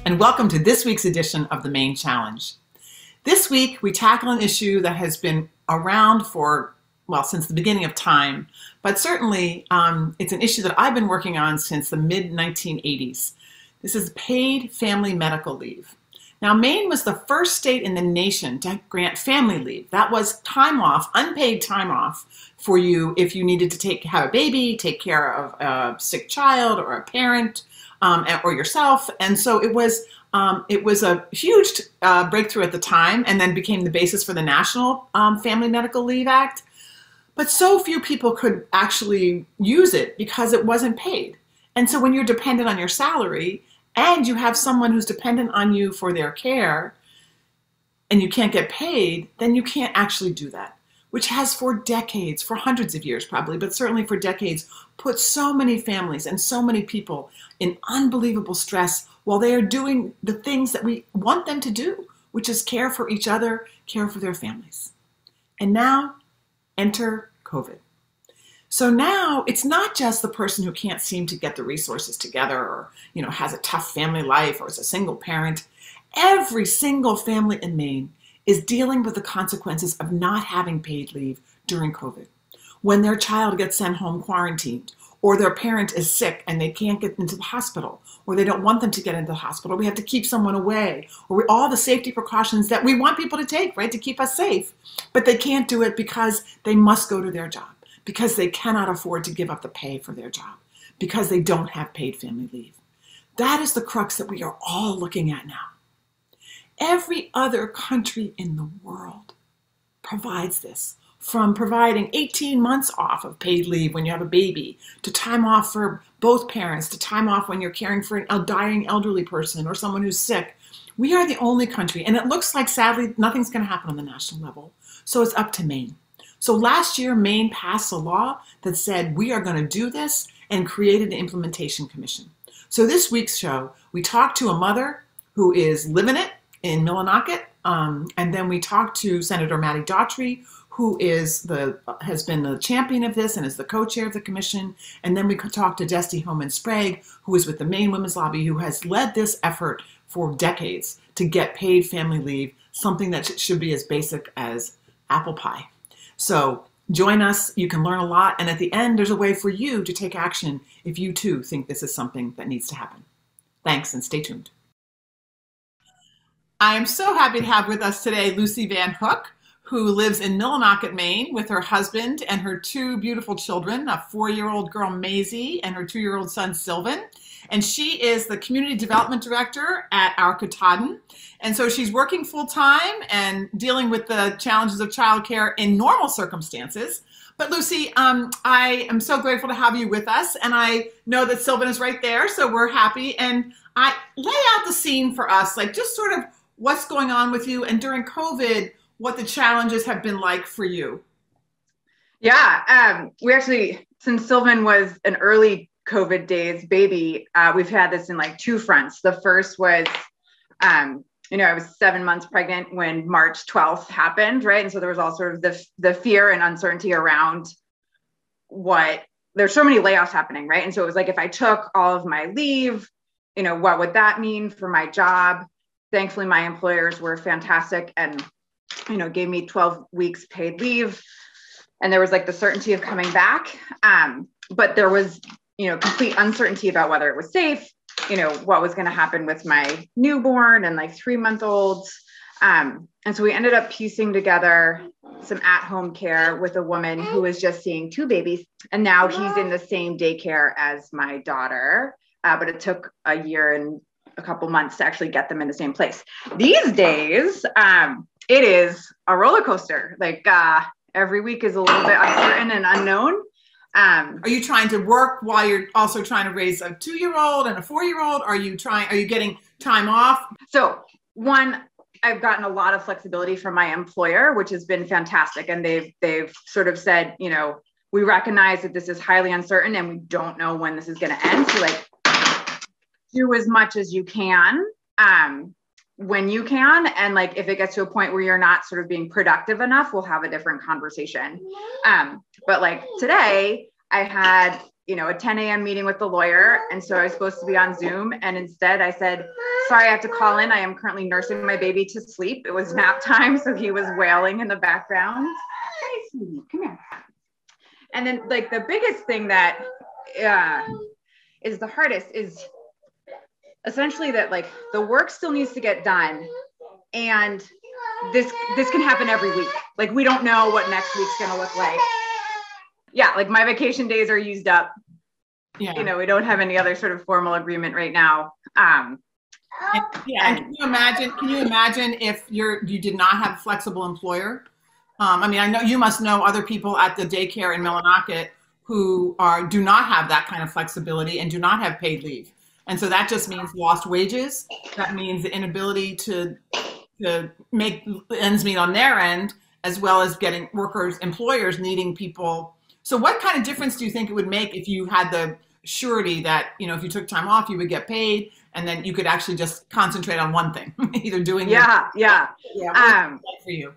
and welcome to this week's edition of the Maine Challenge. This week, we tackle an issue that has been around for, well, since the beginning of time, but certainly it's an issue that I've been working on since the mid-1980s. This is paid family medical leave. Now, Maine was the first state in the nation to grant family leave. That was time off, unpaid time off for you if you needed to have a baby, take care of a sick child or a parent, or yourself. And so it was a huge breakthrough at the time, and then became the basis for the National Family Medical Leave Act. But so few people could actually use it because it wasn't paid. And so when you're dependent on your salary and you have someone who's dependent on you for their care and you can't get paid, then you can't actually do that, which has for decades, for hundreds of years probably, but certainly for decades, put so many families and so many people in unbelievable stress while they are doing the things that we want them to do, which is care for each other, care for their families. And now, enter COVID. So now it's not just the person who can't seem to get the resources together or, has a tough family life or is a single parent. Every single family in Maine is dealing with the consequences of not having paid leave during COVID. When their child gets sent home quarantined, or their parent is sick and they can't get into the hospital, or they don't want them to get into the hospital, we have to keep someone away, or all the safety precautions that we want people to take, right, to keep us safe. But they can't do it because they must go to their job, because they cannot afford to give up the pay for their job, because they don't have paid family leave. That is the crux that we are all looking at now. Every other country in the world provides this, from providing 18 months off of paid leave when you have a baby, to time off for both parents, to time off when you're caring for a dying elderly person or someone who's sick. We are the only country, and it looks like, sadly, nothing's going to happen on the national level. So it's up to Maine. So last year, Maine passed a law that said we are going to do this and created an implementation commission. So this week's show, we talked to a mother who is living it in Millinocket, and then we talked to Senator Mattie Daughtry, who has been the champion of this and is the co-chair of the commission. And then we could talk to Destie, Hohman, Sprague, who is with the Maine Women's Lobby, who has led this effort for decades to get paid family leave, something that should be as basic as apple pie. So join us. You can learn a lot. And at the end, there's a way for you to take action if you too think this is something that needs to happen. Thanks, and stay tuned. I am so happy to have with us today Lucy VanHook, who lives in Millinocket, Maine, with her husband and her two beautiful children, a 4-year-old girl, Maisie, and her 2-year-old son, Sylvan. And she is the Community Development Director at our Katahdin. And so she's working full-time and dealing with the challenges of childcare in normal circumstances. But Lucy, I am so grateful to have you with us. And I know that Sylvan is right there, so we're happy. And I lay out the scene for us, like just sort of what's going on with you, and during COVID, what the challenges have been like for you. Yeah, we actually, since Sylvan was an early COVID days baby, we've had this in like two fronts. The first was, I was 7 months pregnant when March 12th happened, right? And so there was all sort of the fear and uncertainty around there's so many layoffs happening, right? And so it was like, if I took all of my leave, what would that mean for my job? Thankfully, my employers were fantastic and gave me 12 weeks paid leave. And there was like the certainty of coming back. But there was, complete uncertainty about whether it was safe, what was going to happen with my newborn and like 3-month-olds. And so we ended up piecing together some at-home care with a woman who was just seeing 2 babies. And now he's in the same daycare as my daughter. But it took a year and a couple months to actually get them in the same place. These days, it is a roller coaster. Like every week is a little bit uncertain and unknown. Are you trying to work while you're also trying to raise a 2-year-old and a 4-year-old? Are you getting time off? So one, I've gotten a lot of flexibility from my employer, which has been fantastic. And they've sort of said, we recognize that this is highly uncertain and we don't know when this is going to end. So like, do as much as you can when you can. And like, if it gets to a point where you're not sort of being productive enough, we'll have a different conversation. But like today I had a 10 a.m. meeting with the lawyer. And so I was supposed to be on Zoom. And instead I said, sorry, I have to call in. I am currently nursing my baby to sleep. It was nap time. So he was wailing in the background. Hi, sweetie, come here. And then like the biggest thing that is the hardest is essentially that like the work still needs to get done. And this can happen every week. Like we don't know what next week's going to look like. Yeah, like my vacation days are used up. Yeah. We don't have any other sort of formal agreement right now. And can you imagine if you did not have a flexible employer? I mean, I know you must know other people at the daycare in Millinocket who do not have that kind of flexibility and do not have paid leave. And so that just means lost wages. That means the inability to make ends meet on their end, as well as getting employers needing people. So what kind of difference do you think it would make if you had the surety that, if you took time off, you would get paid, and then you could actually just concentrate on one thing, either doing Yeah. For you.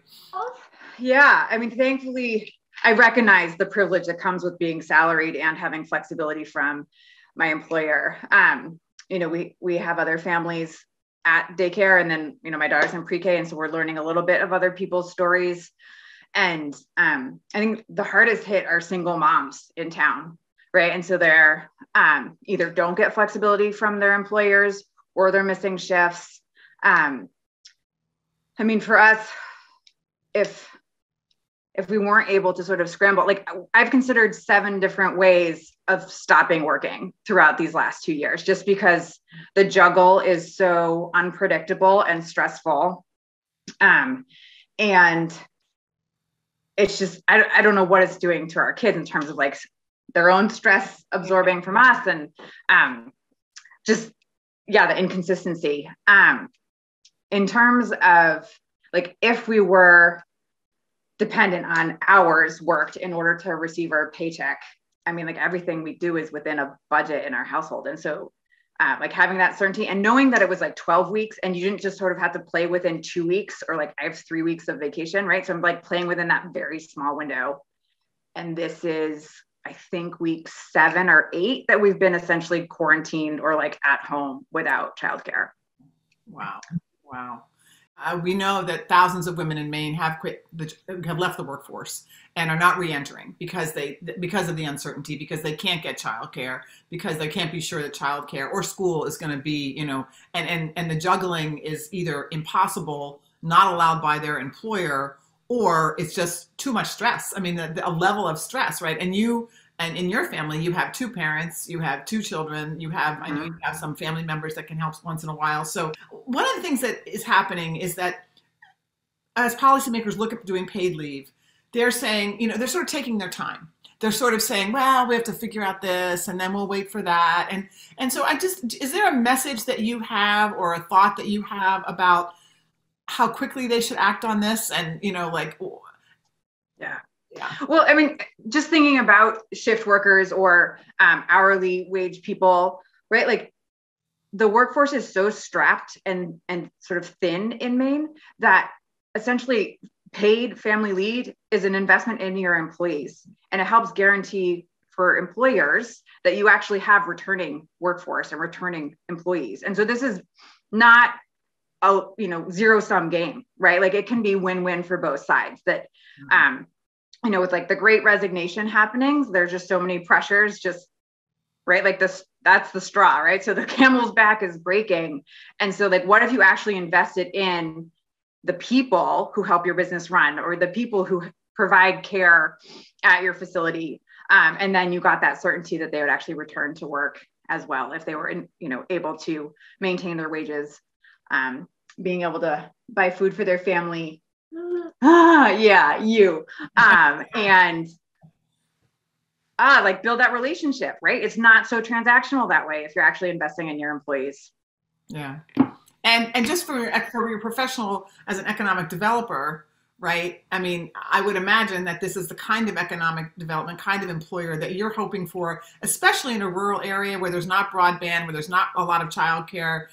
Yeah. I mean, thankfully, I recognize the privilege that comes with being salaried and having flexibility from my employer. We have other families at daycare, and then, my daughter's in pre-K. And so we're learning a little bit of other people's stories. And I think the hardest hit are single moms in town, right? And so they're either don't get flexibility from their employers or they're missing shifts. I mean, for us, if we weren't able to sort of scramble, like I've considered 7 different ways of stopping working throughout these last 2 years, just because the juggle is so unpredictable and stressful. And it's just, I don't know what it's doing to our kids in terms of like their own stress absorbing from us, and the inconsistency. In terms of like, if we were dependent on hours worked in order to receive our paycheck, I mean, like everything we do is within a budget in our household. And so like having that certainty and knowing that it was like 12 weeks and you didn't just sort of have to play within 2 weeks, or like I have 3 weeks of vacation, right? So I'm like playing within that very small window. And this is, I think, week 7 or 8 that we've been essentially quarantined or like at home without childcare. Wow. We know that thousands of women in Maine have left the workforce and are not re-entering because of the uncertainty, because they can't get childcare, because they can't be sure that childcare or school is going to be, and the juggling is either impossible, not allowed by their employer, or it's just too much stress. I mean, a level of stress, right? And in your family, you have 2 parents, you have 2 children, I know you have some family members that can help once in a while. So one of the things that is happening is that as policymakers look at doing paid leave, they're saying, they're sort of taking their time. They're sort of saying, well, we have to figure out this, and then we'll wait for that. And so is there a message that you have or a thought that you have about how quickly they should act on this? And, Yeah. Well, I mean, just thinking about shift workers or hourly wage people, right? Like the workforce is so strapped and sort of thin in Maine that essentially paid family leave is an investment in your employees. And it helps guarantee for employers that you actually have returning workforce and returning employees. And so this is not a zero-sum game, right? Like it can be win-win for both sides. That with like the great resignation happenings, there's just so many pressures, just right. Like that's the straw, right? So the camel's back is breaking. And so like, what if you actually invested in the people who help your business run, or the people who provide care at your facility? And then you got that certainty that they would actually return to work as well, if they were, able to maintain their wages, being able to buy food for their family. And like build that relationship, right? It's not so transactional that way if you're actually investing in your employees. Yeah. And just for your professional as an economic developer, right? I mean, I would imagine that this is the kind of economic development, kind of employer that you're hoping for, especially in a rural area where there's not broadband, where there's not a lot of childcare,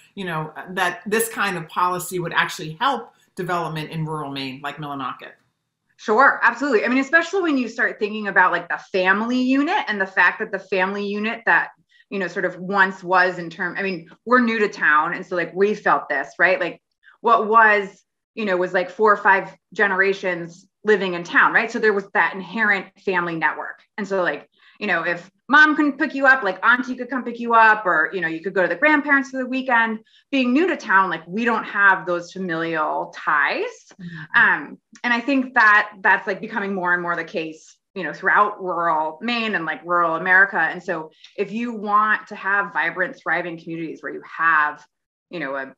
that this kind of policy would actually help development in rural Maine, like Millinocket. Sure, absolutely. I mean, especially when you start thinking about like the family unit and the fact that the family unit that, you know, sort of once was I mean, we're new to town. And so like we felt this, right? Like what was, you know, was like 4 or 5 generations living in town, right? So there was that inherent family network. And so like, you know, if mom couldn't pick you up, like auntie could come pick you up, or, you know, you could go to the grandparents for the weekend. Being new to town, like we don't have those familial ties. And I think that that's like becoming more and more the case, you know, throughout rural Maine and like rural America. And so if you want to have vibrant, thriving communities where you have, you know, a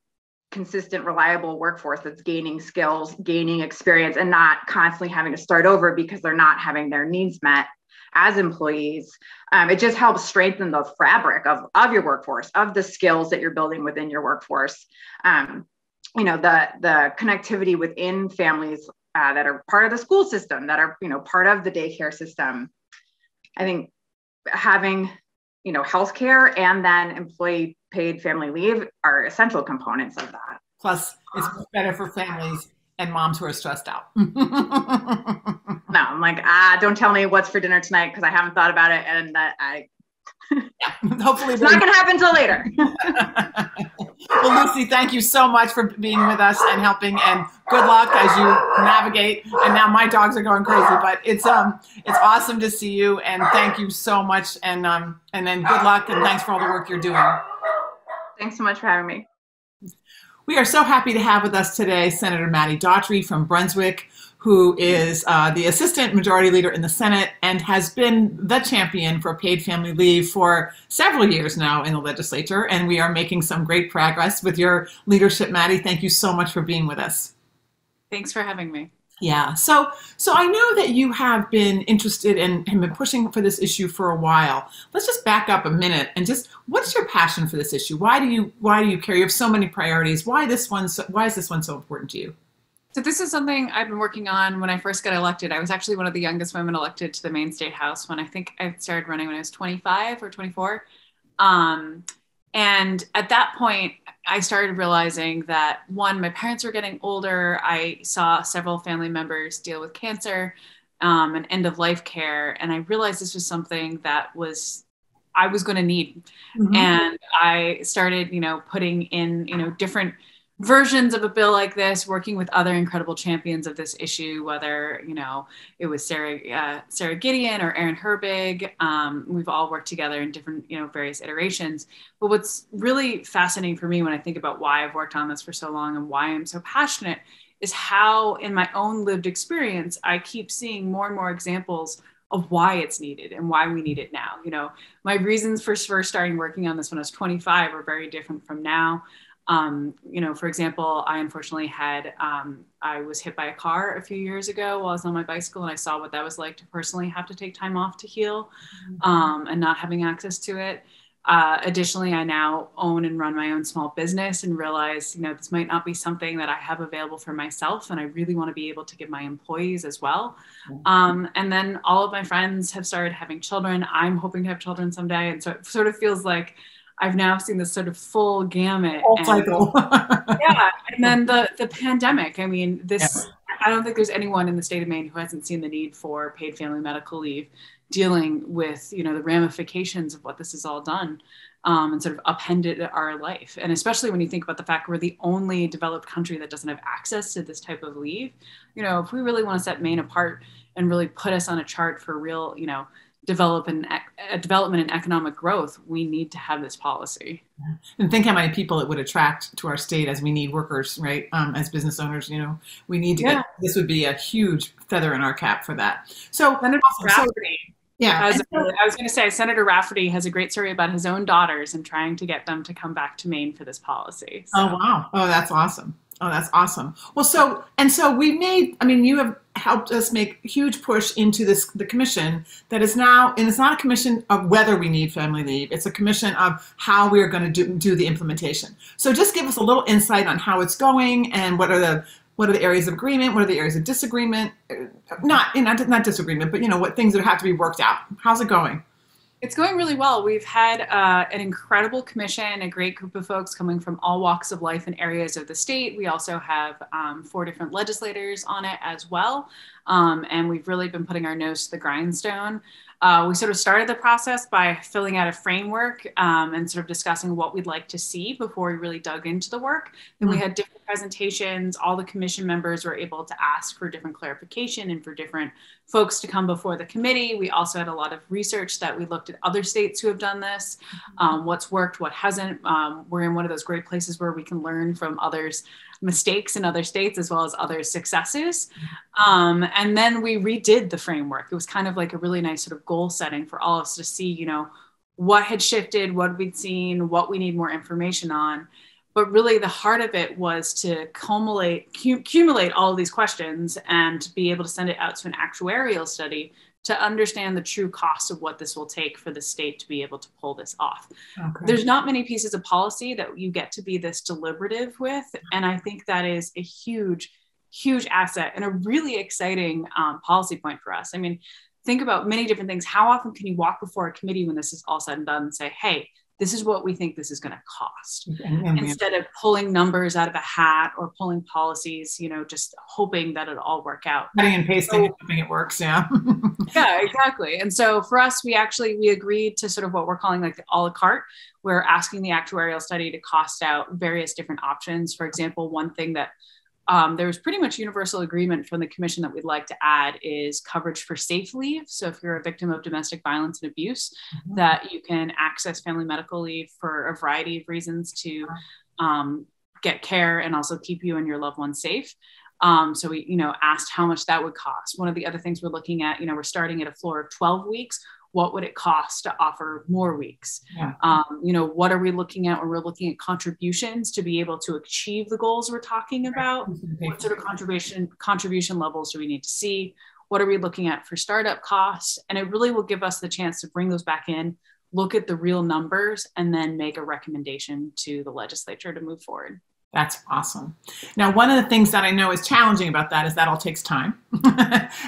consistent, reliable workforce that's gaining skills, gaining experience, and not constantly having to start over because they're not having their needs met as employees, it just helps strengthen the fabric of your workforce, of the skills that you're building within your workforce. You know, the connectivity within families that are part of the school system, that are, you know, part of the daycare system. I think having, you know, healthcare and then employee paid family leave are essential components of that. Plus, it's better for families and moms who are stressed out. No, I'm like, don't tell me what's for dinner tonight because I haven't thought about it, and that yeah, hopefully it's not going to happen till later. Well, Lucy, thank you so much for being with us and helping, and good luck as you navigate. And now my dogs are going crazy, but it's awesome to see you, and thank you so much. And then good luck and thanks for all the work you're doing. Thanks so much for having me. We are so happy to have with us today Senator Mattie Daughtry from Brunswick, who is the Assistant Majority Leader in the Senate and has been the champion for paid family leave for several years now in the legislature. And we are making some great progress with your leadership, Mattie. Thank you so much for being with us. Thanks for having me. Yeah, so I know that you have been interested and have been pushing for this issue for a while. Let's just back up a minute and just, what's your passion for this issue? Why do you care? You have so many priorities. Why is this one so important to you? So this is something I've been working on when I first got elected. I was actually one of the youngest women elected to the Maine State House when I think I started running when I was 25 or 24. And at that point, I started realizing that, one, my parents were getting older. I saw several family members deal with cancer and end-of-life care. And I realized this was something that I was going to need. Mm-hmm. And I started, putting in, different versions of a bill like this, working with other incredible champions of this issue, whether, it was Sarah Gideon or Aaron Herbig. We've all worked together in different, various iterations. But what's really fascinating for me when I think about why I've worked on this for so long and why I'm so passionate is how, in my own lived experience, I keep seeing more and more examples of why it's needed and why we need it now. My reasons for first starting working on this when I was 25 are very different from now. For example, I unfortunately I was hit by a car a few years ago while I was on my bicycle, and I saw what that was like to personally have to take time off to heal, and not having access to it. Additionally, I now own and run my own small business and realize, this might not be something that I have available for myself, and I really want to be able to give my employees as well. And then all of my friends have started having children. I'm hoping to have children someday. And so it sort of feels like I've now seen this sort of full gamut. Full cycle. Yeah. And then the pandemic. I mean, I don't think there's anyone in the state of Maine who hasn't seen the need for paid family medical leave, dealing with, the ramifications of what this has all done, and sort of upended our life. And especially when you think about the fact we're the only developed country that doesn't have access to this type of leave. If we really want to set Maine apart and really put us on a chart for real, development and economic growth, we need to have this policy. And think how many people it would attract to our state, as we need workers, right? As business owners, we need to this would be a huge feather in our cap for that. So Senator Rafferty, I was going to say, Senator Rafferty has a great story about his own daughters and trying to get them to come back to Maine for this policy. So. Oh, wow. Oh, that's awesome. Oh, that's awesome. Well, so you have helped us make a huge push into the commission that is now, and it's not a commission of whether we need family leave, it's a commission of how we are going to do the implementation. So just give us a little insight on how it's going and what are the areas of agreement, what are the areas of disagreement, not disagreement, but what things that have to be worked out. How's it going? It's going really well. We've had an incredible commission, a great group of folks coming from all walks of life and areas of the state. We also have 4 different legislators on it as well. And we've really been putting our nose to the grindstone. We sort of started the process by filling out a framework and sort of discussing what we'd like to see before we really dug into the work. Then we had different presentations. All the commission members were able to ask for different clarification and for different folks to come before the committee. We also had a lot of research that we looked at other states who have done this, what's worked, what hasn't. We're in one of those great places where we can learn from others' mistakes in other states as well as other successes. And then we redid the framework. It was kind of like a really nice sort of goal setting for all of us to see, you know, what had shifted, what we'd seen, what we need more information on. But really the heart of it was to accumulate all of these questions and be able to send it out to an actuarial study to understand the true cost of what this will take for the state to be able to pull this off. Okay. There's not many pieces of policy that you get to be this deliberative with. And I think that is a huge, huge asset and a really exciting policy point for us. I mean, think about many different things. How often can you walk before a committee when this is all said and done and say, hey, this is what we think this is going to cost, instead of pulling numbers out of a hat or pulling policies, you know, just hoping that it'll all work out. Cutting and pasting and hoping it works, yeah. Yeah, exactly. And so for us, we agreed to sort of what we're calling like the a la carte. We're asking the actuarial study to cost out various different options. For example, one thing that there was pretty much universal agreement from the commission that we'd like to add is coverage for safe leave. So if you're a victim of domestic violence and abuse, that you can access family medical leave for a variety of reasons to get care and also keep you and your loved ones safe. So we, you know, asked how much that would cost. One of the other things we're looking at, you know, we're starting at a floor of 12 weeks. What would it cost to offer more weeks? Yeah. You know, what are we looking at when we're looking at contributions to be able to achieve the goals we're talking about? What sort of contribution levels do we need to see? What are we looking at for startup costs? And it really will give us the chance to bring those back in, look at the real numbers, and then make a recommendation to the legislature to move forward. That's awesome. Now, one of the things that I know is challenging about that is that all takes time.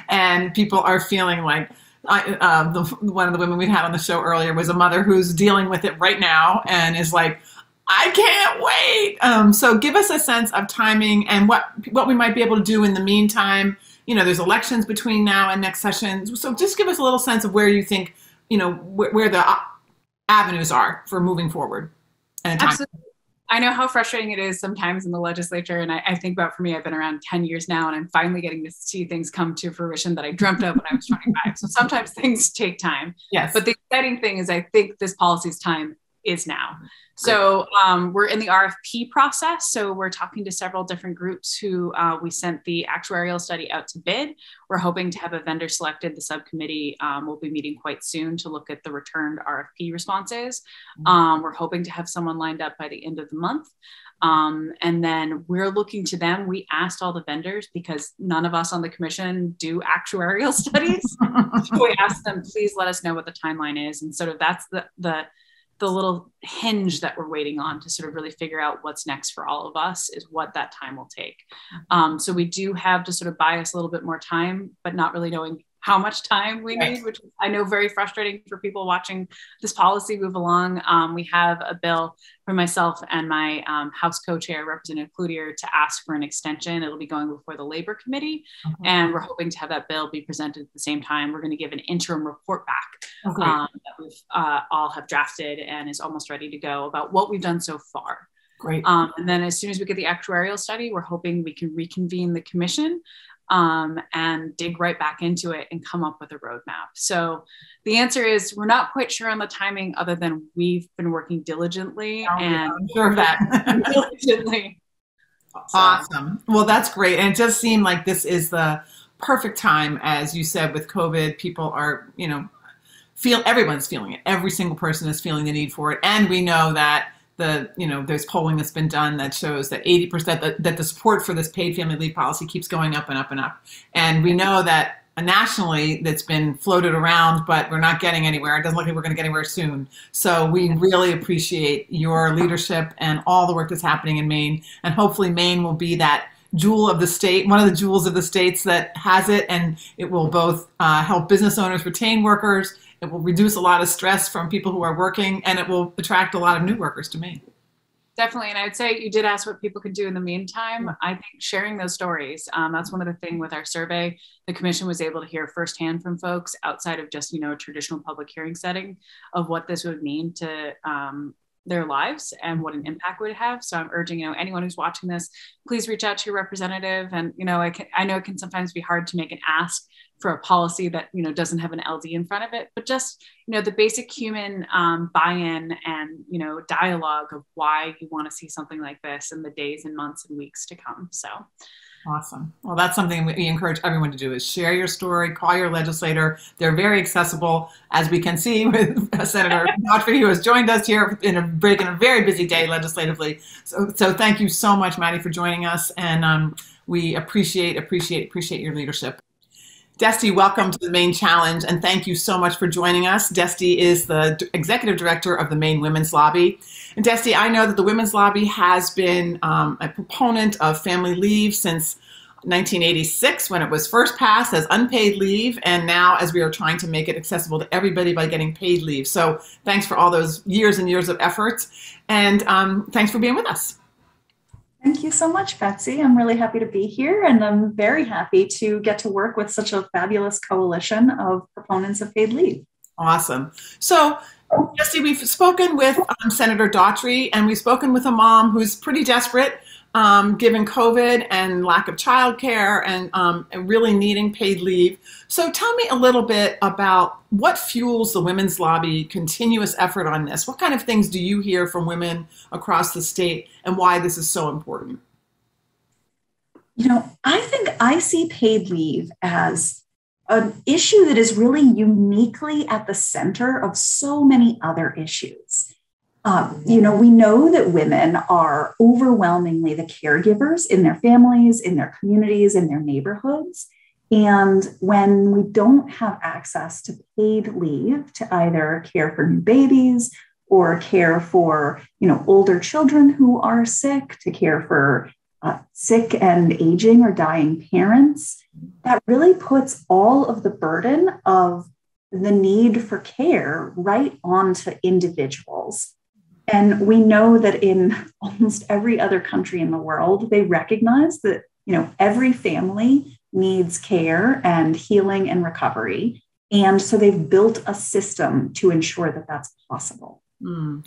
And people are feeling like, one of the women we had on the show earlier was a mother who's dealing with it right now and is like, I can't wait. So give us a sense of timing and what we might be able to do in the meantime. You know, there's elections between now and next session. So just give us a little sense of where you think, you know, where the avenues are for moving forward. And absolutely. I know how frustrating it is sometimes in the legislature. And I think about, for me, I've been around 10 years now, and I'm finally getting to see things come to fruition that I dreamt of when I was 25. So sometimes things take time. Yes. But the exciting thing is I think this policy's time is now. So we're in the RFP process. So we're talking to several different groups who we sent the actuarial study out to bid. We're hoping to have a vendor selected. The subcommittee will be meeting quite soon to look at the returned RFP responses. We're hoping to have someone lined up by the end of the month. And then we're looking to them. We asked all the vendors, because none of us on the commission do actuarial studies. So we asked them, please let us know what the timeline is. And sort of that's the little hinge that we're waiting on to sort of really figure out what's next for all of us, is what that time will take. So we do have to sort of buy us a little bit more time, but not really knowing how much time we need, which I know very frustrating for people watching this policy move along. We have a bill for myself and my House co-chair, Representative Cloutier, to ask for an extension. It'll be going before the Labor Committee, and we're hoping to have that bill be presented at the same time. We're going to give an interim report back that we've all have drafted and is almost ready to go about what we've done so far. Great. And then as soon as we get the actuarial study, we're hoping we can reconvene the commission and dig right back into it and come up with a roadmap. So the answer is, we're not quite sure on the timing, other than we've been working diligently. And I'm sure of that. Diligently. Awesome. Well, that's great. And it just seemed like this is the perfect time, as you said, with COVID. People are, you know, everyone's feeling it. Every single person is feeling the need for it. And we know that there's polling that's been done that shows that 80% that the support for this paid family leave policy keeps going up and up and up. And we know that nationally that's been floated around, but we're not getting anywhere. It doesn't look like we're going to get anywhere soon. So we really appreciate your leadership and all the work that's happening in Maine. And hopefully Maine will be that jewel of the state, one of the jewels of the states that has it. And it will both help business owners retain workers. It will reduce a lot of stress from people who are working, and it will attract a lot of new workers to Maine. Definitely. And I'd say you did ask what people could do in the meantime. I think sharing those stories, that's one of the things with our survey. The commission was able to hear firsthand from folks outside of just, a traditional public hearing setting of what this would mean to their lives and what an impact would have. So I'm urging, anyone who's watching this, please reach out to your representative. And, I know it can sometimes be hard to make an ask for a policy that, doesn't have an LD in front of it, but just, the basic human buy-in and, dialogue of why you want to see something like this in the days and months and weeks to come. So. Awesome. Well, that's something we encourage everyone to do is share your story, call your legislator. They're very accessible, as we can see with Senator Daughtry, who has joined us here breaking a very busy day legislatively. So thank you so much, Mattie, for joining us. And we appreciate your leadership. Destie, welcome to the Maine Challenge, and thank you so much for joining us. Destie is the Executive Director of the Maine Women's Lobby. And Destie, I know that the Women's Lobby has been a proponent of family leave since 1986 when it was first passed as unpaid leave, and now as we are trying to make it accessible to everybody by getting paid leave. So thanks for all those years and years of efforts, and thanks for being with us. Thank you so much, Betsy. I'm really happy to be here, and I'm very happy to get to work with such a fabulous coalition of proponents of paid leave. Awesome. So, Destie, we've spoken with Senator Daughtry, and we've spoken with a mom who's pretty desperate, given COVID and lack of childcare and really needing paid leave. So tell me a little bit about what fuels the Women's Lobby continuous effort on this. What kind of things do you hear from women across the state and why this is so important? I think I see paid leave as an issue that is really uniquely at the center of so many other issues. We know that women are overwhelmingly the caregivers in their families, in their communities, in their neighborhoods. And when we don't have access to paid leave to either care for new babies or care for, older children who are sick, to care for sick and aging or dying parents, that really puts all of the burden of the need for care right onto individuals. And we know that in almost every other country in the world, they recognize that, every family needs care and healing and recovery. And so they've built a system to ensure that that's possible.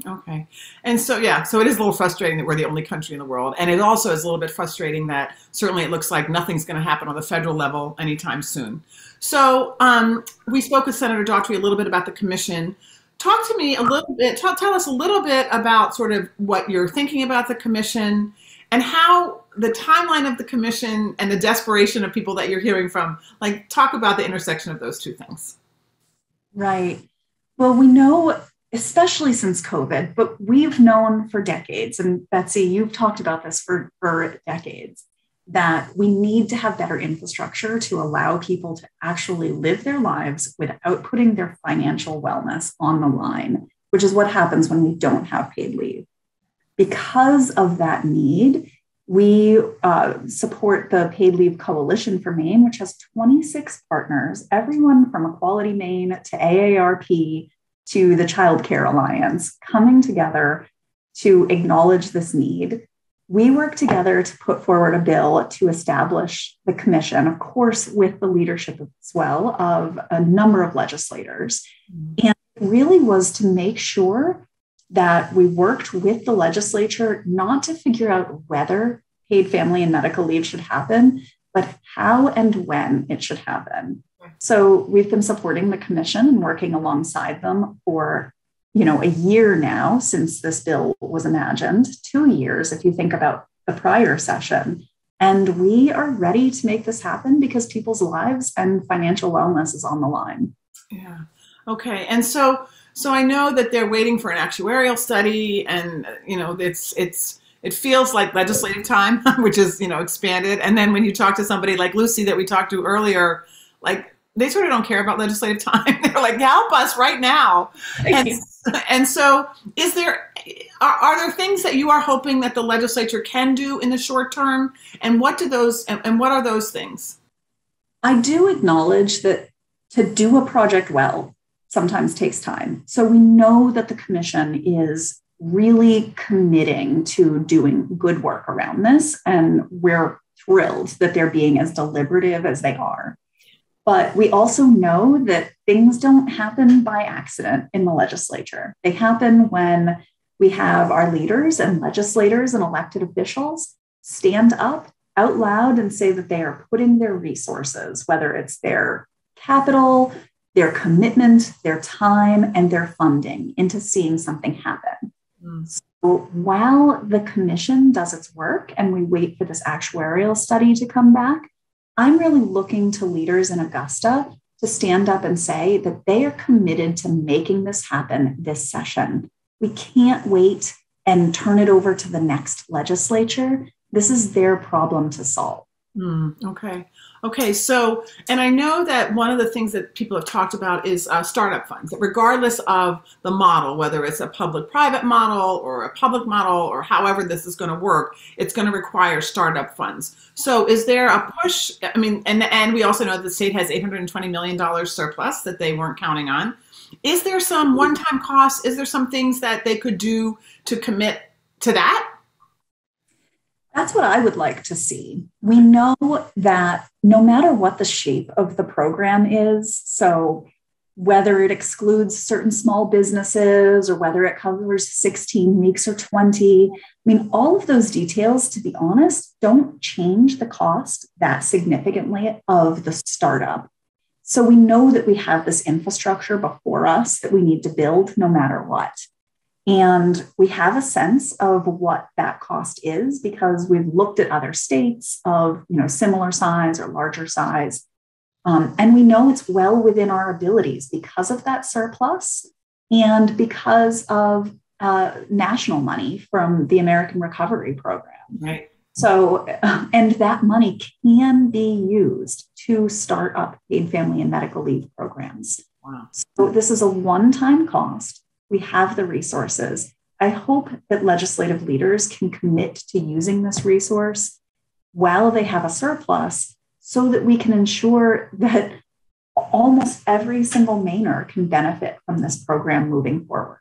Okay. And so it is a little frustrating that we're the only country in the world. And it also is a little bit frustrating that certainly it looks like nothing's going to happen on the federal level anytime soon. So we spoke with Senator Daughtry a little bit about the commission. Talk to me a little bit, tell us a little bit about sort of what you're thinking about the commission and how the timeline of the commission and the desperation of people that you're hearing from, talk about the intersection of those two things. Right. Well, we know, especially since COVID, but we've known for decades, and Betsy, you've talked about this for decades, that we need to have better infrastructure to allow people to actually live their lives without putting their financial wellness on the line, which is what happens when we don't have paid leave. Because of that need, we support the Paid Leave Coalition for Maine, which has 26 partners, everyone from Equality Maine to AARP to the Child Care Alliance, coming together to acknowledge this need. We work together to put forward a bill to establish the commission, of course, with the leadership as well of a number of legislators. And it really was to make sure that we worked with the legislature, not to figure out whether paid family and medical leave should happen, but how and when it should happen. So we've been supporting the commission and working alongside them for a year now since this bill was imagined, 2 years if you think about the prior session. And we are ready to make this happen because people's lives and financial wellness is on the line. Yeah. Okay. And so I know that they're waiting for an actuarial study, and it feels like legislative time, which is expanded. And then when you talk to somebody like Lucy that we talked to earlier, they sort of don't care about legislative time. They're like, help us right now. And so are there things that you are hoping that the legislature can do in the short term? And what are those things? I do acknowledge that to do a project well sometimes takes time. So we know that the commission is really committing to doing good work around this. And we're thrilled that they're being as deliberative as they are. But we also know that things don't happen by accident in the legislature. They happen when we have our leaders and legislators and elected officials stand up out loud and say that they are putting their resources, whether it's their capital, their commitment, their time, and their funding into seeing something happen. So while the commission does its work and we wait for this actuarial study to come back, I'm really looking to leaders in Augusta to stand up and say that they are committed to making this happen this session. We can't wait and turn it over to the next legislature. This is their problem to solve. Okay. Okay. So, and I know that one of the things that people have talked about is startup funds, that regardless of the model, whether it's a public-private model or a public model or however this is going to work, it's going to require startup funds. So is there a push? I mean, and we also know that the state has $820 million surplus that they weren't counting on. Is there some one-time costs? Is there some things that they could do to commit to that? That's what I would like to see. We know that no matter what the shape of the program is, so whether it excludes certain small businesses or whether it covers 16 weeks or 20, I mean, all of those details, to be honest, don't change the cost that significantly of the startup. So we know that we have this infrastructure before us that we need to build no matter what. And we have a sense of what that cost is because we've looked at other states of, similar size or larger size. And we know it's well within our abilities because of that surplus and because of national money from the American Recovery Program. Right. So, and that money can be used to start up paid family and medical leave programs. Wow. So this is a one-time cost. We have the resources. I hope that legislative leaders can commit to using this resource while they have a surplus so that we can ensure that almost every single Mainer can benefit from this program moving forward.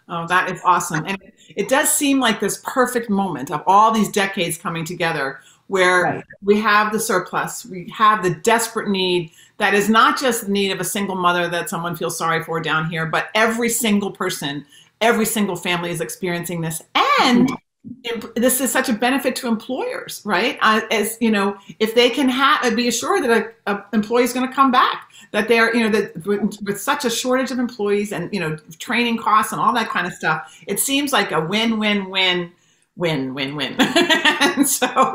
Oh, that is awesome. And it does seem like this perfect moment of all these decades coming together where we have the surplus, we have the desperate need that is not just the need of a single mother that someone feels sorry for down here, but every single person, every single family is experiencing this. And this is such a benefit to employers, right? As you know, if they can be assured that an employee is going to come back, that they're, that with such a shortage of employees and, training costs and all that kind of stuff, it seems like a win-win-win. And so,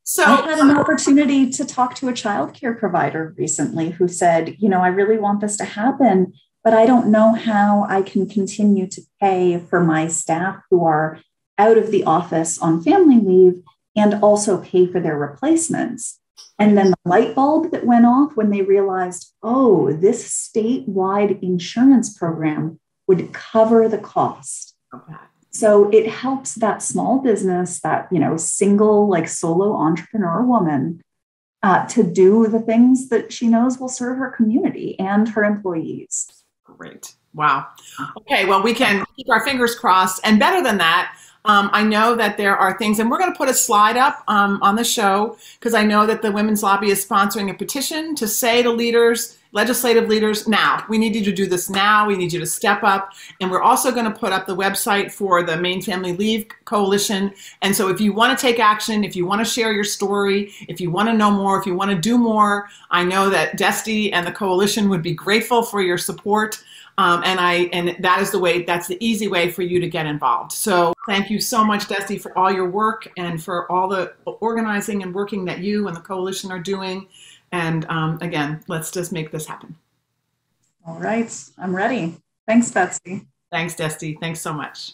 So I had an opportunity to talk to a childcare provider recently who said, I really want this to happen, but I don't know how I can continue to pay for my staff who are out of the office on family leave and also pay for their replacements. And then the light bulb that went off when they realized, oh, this statewide insurance program would cover the cost. Okay. So it helps that small business, that, single, solo entrepreneur woman to do the things that she knows will serve her community and her employees. Great. Wow. Okay. Well, we can keep our fingers crossed. And better than that, I know that there are things, and we're going to put a slide up on the show because I know that the Women's Lobby is sponsoring a petition to say to leaders, legislative leaders, now, we need you to do this now. We need you to step up. And we're also going to put up the website for the Maine Family Leave Coalition. And so if you want to take action, if you want to share your story, if you want to know more, if you want to do more, I know that Destie and the coalition would be grateful for your support. And that is that's the easy way for you to get involved. So thank you so much, Destie, for all your work and for all the organizing and working that you and the coalition are doing. And again, let's just make this happen. All right. I'm ready. Thanks, Betsy. Thanks, Destie. Thanks so much.